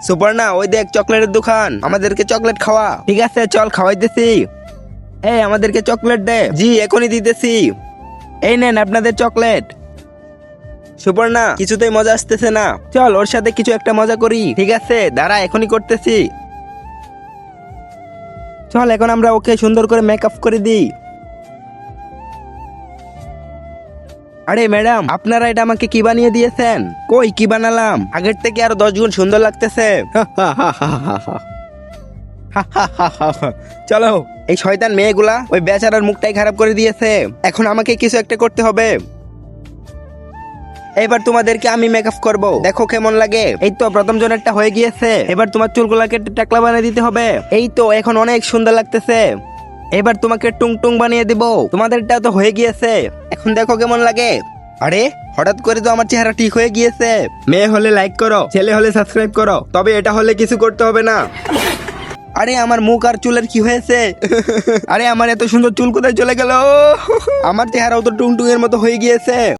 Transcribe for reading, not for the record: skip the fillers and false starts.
সুপর্ণা, ওই দেখ চকলেটের দোকান, আমাদেরকে চকলেট খাওয়া। ঠিক আছে, চল খাওয়াইতেছি। এই আমাদেরকে চকলেট দে। জি, এখনই দিতেছি। এই নেন আপনাদের চকলেট। সুপর্ণা, কিছুতেই মজা আসতেছে না, চল ওর সাথে কিছু একটা মজা করি। ঠিক আছে, দাঁড়া, এখনই করতেছি। চল এখন আমরা ওকে সুন্দর করে মেকআপ করে দিই। আরে ম্যাডাম, আপনারা এটা আমাকে কি বানিয়ে দিয়েছেন? কই, কি বানালাম? আগের থেকে আরো 10 গুণ সুন্দর লাগতেছে। চলো, এই শয়তান মেয়েগুলা ওই বেচারার মুখটাই খারাপ করে দিয়েছে। এখন আমাকে কিছু একটা করতে হবে। এবার তোমাদেরকে আমি মেকআপ করব, দেখো কেমন লাগে। এই তো প্রথম জনেরটা হয়ে গিয়েছে। এবার তোমার চুলগুলাকে টাকলা বানিয়ে দিতে হবে। এই তো এখন অনেক সুন্দর লাগতেছে। এবার তোমাকে টুং টুং বানিয়ে দিব। তোমাদেরটা তো হয়ে গিয়েছে, এখন দেখো কেমন লাগে। আরে হঠাৎ করে তো আমার চেহারা ঠিক হয়ে গিয়েছে। মেয়ে হলে লাইক করো, ছেলে হলে সাবস্ক্রাইব করো, তবে এটা হলে কিছু করতে হবে না। আরে আমার মুখ আর চুলের কি হয়েছে? আরে আমার এত সুন্দর চুল কোথায় চলে গেল? আমার চেহারাও তো টুং টুং এর মতো হয়ে গিয়েছে।